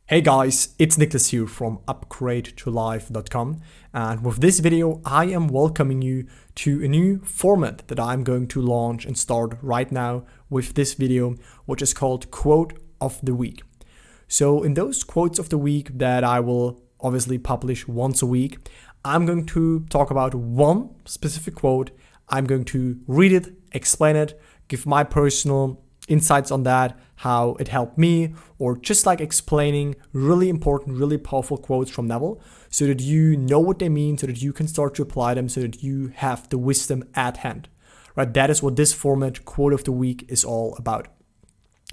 Hey guys, it's Nicholas here from upgradeToLife.com, and with this video I am welcoming you to a new format that I'm going to launch and start right now with this video, which is called Quote of the Week. So in those quotes of the week that I will obviously publish once a week, I'm going to talk about one specific quote. I'm going to read it, explain it, give my personal insights on that, how it helped me, or just like explaining really important, really powerful quotes from Neville so that you know what they mean, so that you can start to apply them, so that you have the wisdom at hand, right? That is what this format, Quote of the Week, is all about.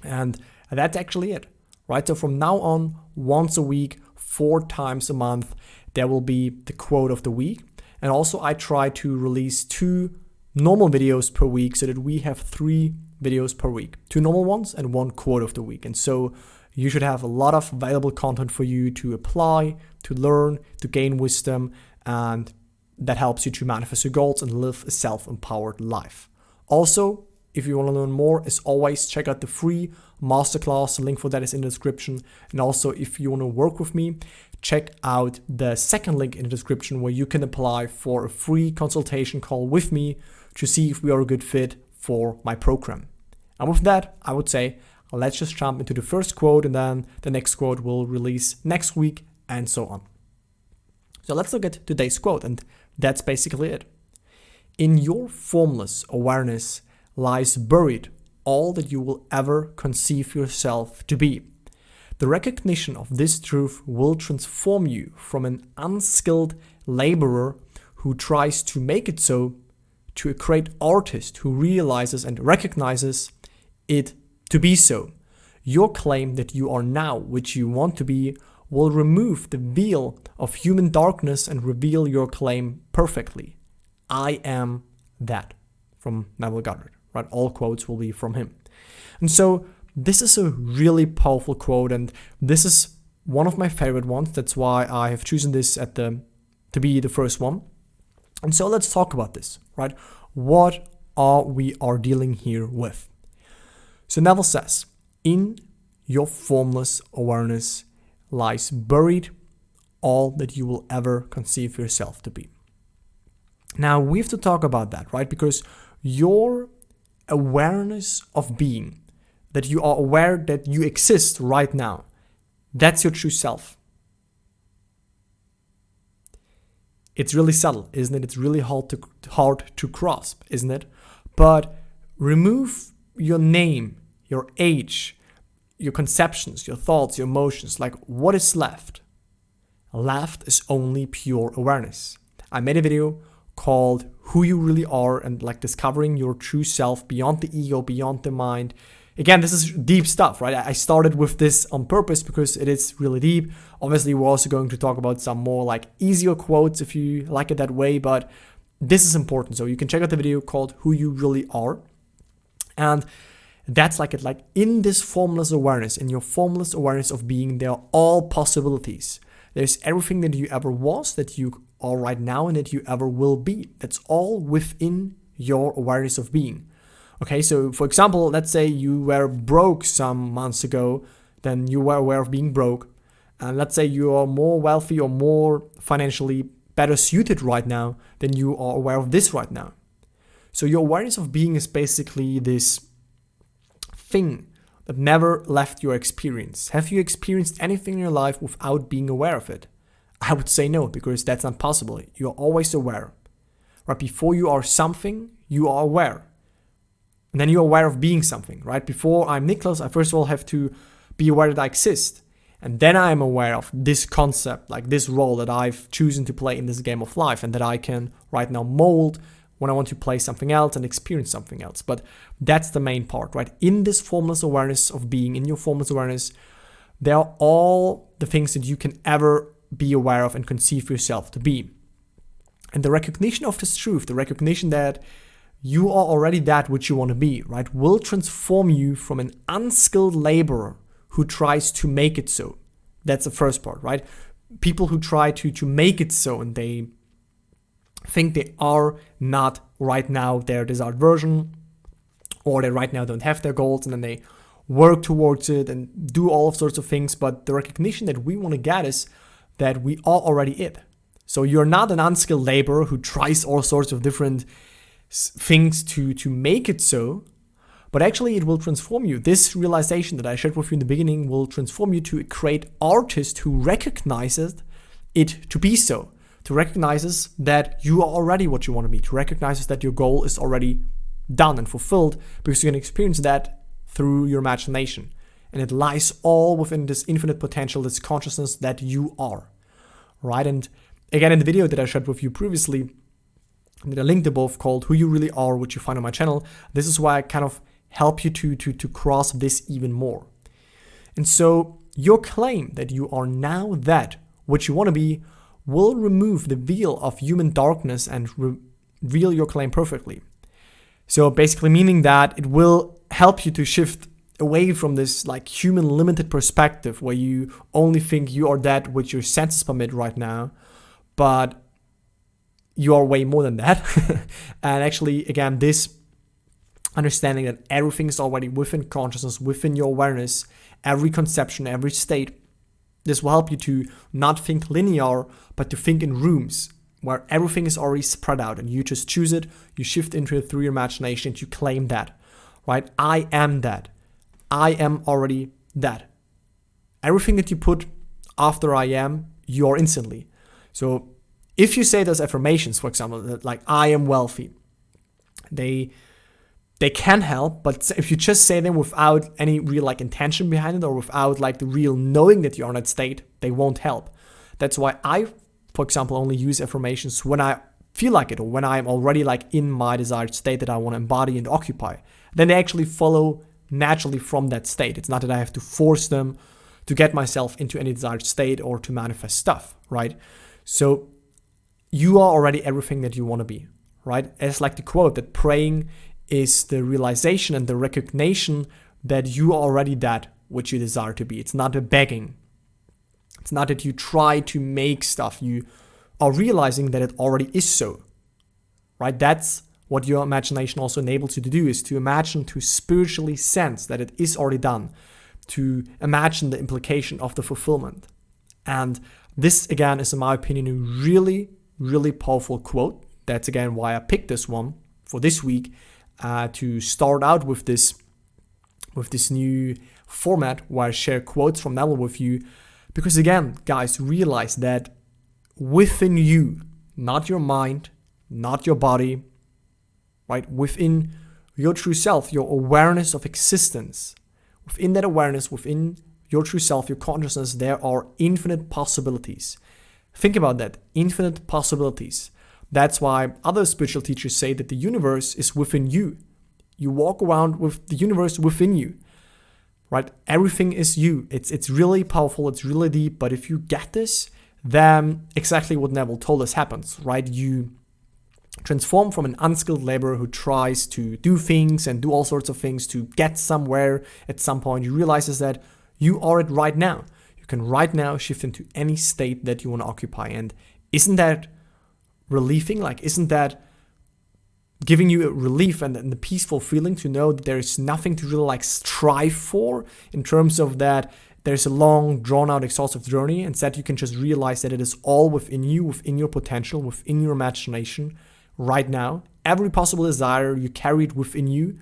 And that's actually it, right? So from now on, once a week, 4 times a month, there will be the Quote of the Week. And also I try to release 2 normal videos per week so that we have 3 videos per week, 2 normal ones and 1 quote of the week. And so you should have a lot of valuable content for you to apply, to learn, to gain wisdom, and that helps you to manifest your goals and live a self-empowered life. Also, if you want to learn more, as always, check out the free masterclass. The link for that is in the description. And also, if you want to work with me, check out the second link in the description where you can apply for a free consultation call with me to see if we are a good fit for my program. And with that, I would say, let's just jump into the first quote, and then the next quote will release next week and so on. So let's look at today's quote, and that's basically it. In your formless awareness lies buried all that you will ever conceive yourself to be. The recognition of this truth will transform you from an unskilled laborer who tries to make it so to a great artist who realizes and recognizes it to be so. Your claim that you are now which you want to be will remove the veil of human darkness and reveal your claim perfectly. I am that. From Neville Goddard, right? All quotes will be from him. And so this is a really powerful quote, and this is one of my favorite ones. That's why I have chosen this to be the first one. And so let's talk about this, right? What are we dealing here with? So Neville says, in your formless awareness lies buried all that you will ever conceive yourself to be. Now we have to talk about that, right? Because your awareness of being, that you are aware that you exist right now, that's your true self. It's really subtle, isn't it? It's really hard to grasp, isn't it? But remove your name, your age, your conceptions, your thoughts, your emotions. Like, what is left? Left is only pure awareness. I made a video called Who You Really Are, and like discovering your true self beyond the ego, beyond the mind. Again, this is deep stuff, right? I started with this on purpose because it is really deep. Obviously, we're also going to talk about some more like easier quotes if you like it that way, but this is important. So you can check out the video called Who You Really Are. And that's like it, like in this formless awareness, in your formless awareness of being, there are all possibilities. There's everything that you ever was, that you are right now, and that you ever will be. That's all within your awareness of being. Okay, so for example, let's say you were broke some months ago, then you were aware of being broke. And let's say you are more wealthy or more financially better suited right now, then you are aware of this right now. So your awareness of being is basically this thing that never left your experience. Have you experienced anything in your life without being aware of it? I would say no, because that's not possible. You're always aware. Right? Before you are something, you are aware. And then you're aware of being something, right? Before I'm Nicholas, I first of all have to be aware that I exist. And then I'm aware of this concept, like this role that I've chosen to play in this game of life, and that I can right now mold when I want to play something else and experience something else. But that's the main part, right? In this formless awareness of being, in your formless awareness, there are all the things that you can ever be aware of and conceive yourself to be. And the recognition of this truth, the recognition that you are already that which you want to be, right, will transform you from an unskilled laborer who tries to make it so. That's the first part, right? People who try to make it so, and they think they are not right now their desired version, or they right now don't have their goals, and then they work towards it and do all sorts of things. But the recognition that we want to get is that we are already it. So you're not an unskilled laborer who tries all sorts of different things to make it so, but actually it will transform you. This realization that I shared with you in the beginning will transform you to a great artist who recognizes it to be so, to recognizes that you are already what you want to be, to recognizes that your goal is already done and fulfilled, because you're going to experience that through your imagination. And it lies all within this infinite potential, this consciousness that you are, right? And again, in the video that I shared with you previously, that I linked above, called Who You Really Are, which you find on my channel, this is why I kind of help you to cross this even more. And so your claim that you are now that which you want to be will remove the veil of human darkness and reveal your claim perfectly. So basically meaning that it will help you to shift away from this like human limited perspective where you only think you are that which your senses permit right now, but you are way more than that. And actually, again, this understanding that everything is already within consciousness, within your awareness, every conception, every state, this will help you to not think linear, but to think in rooms where everything is already spread out and you just choose it, you shift into it through your imagination, and you claim that, right? I am that. I am already that. Everything that you put after I am, you are instantly. So if you say those affirmations, for example, that like I am wealthy, they can help, but if you just say them without any real like intention behind it, or without like the real knowing that you're in that state, they won't help. That's why I, for example, only use affirmations when I feel like it, or when I'm already like in my desired state that I want to embody and occupy. Then they actually follow naturally from that state. It's not that I have to force them to get myself into any desired state or to manifest stuff, right? So you are already everything that you want to be, right? It's like the quote that praying is the realization and the recognition that you are already that which you desire to be. It's not a begging. It's not that you try to make stuff. You are realizing that it already is so, right? That's what your imagination also enables you to do, is to imagine, to spiritually sense that it is already done, to imagine the implication of the fulfillment. And this, again, is, in my opinion, a really, really powerful quote. That's, again, why I picked this one for this week, to start out with this new format where I share quotes from Neville with you. Because again, guys, realize that within you, not your mind, not your body, right? Within your true self, your awareness of existence, within that awareness, within your true self, your consciousness, there are infinite possibilities. Think about that, infinite possibilities. That's why other spiritual teachers say that the universe is within you. You walk around with the universe within you, right? Everything is you. It's really powerful. It's really deep. But if you get this, then exactly what Neville told us happens, right? You transform from an unskilled laborer who tries to do things and do all sorts of things to get somewhere at some point. You realize that you are it right now. You can right now shift into any state that you want to occupy. And isn't that relieving? Like, isn't that giving you a relief and the peaceful feeling to know that there is nothing to really like strive for in terms of that there's a long, drawn-out, exhaustive journey. Instead, you can just realize that it is all within you, within your potential, within your imagination right now. Every possible desire, you carry it within you.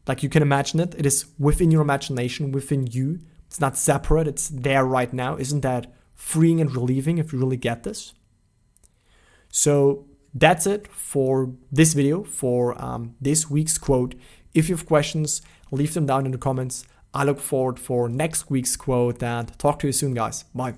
Like, you can imagine it. It is within your imagination, within you. It's not separate. It's there right now. Isn't that freeing and relieving if you really get this? So that's it for this video, for this week's quote. If you have questions, leave them down in the comments. I look forward for next week's quote, and talk to you soon, guys. Bye.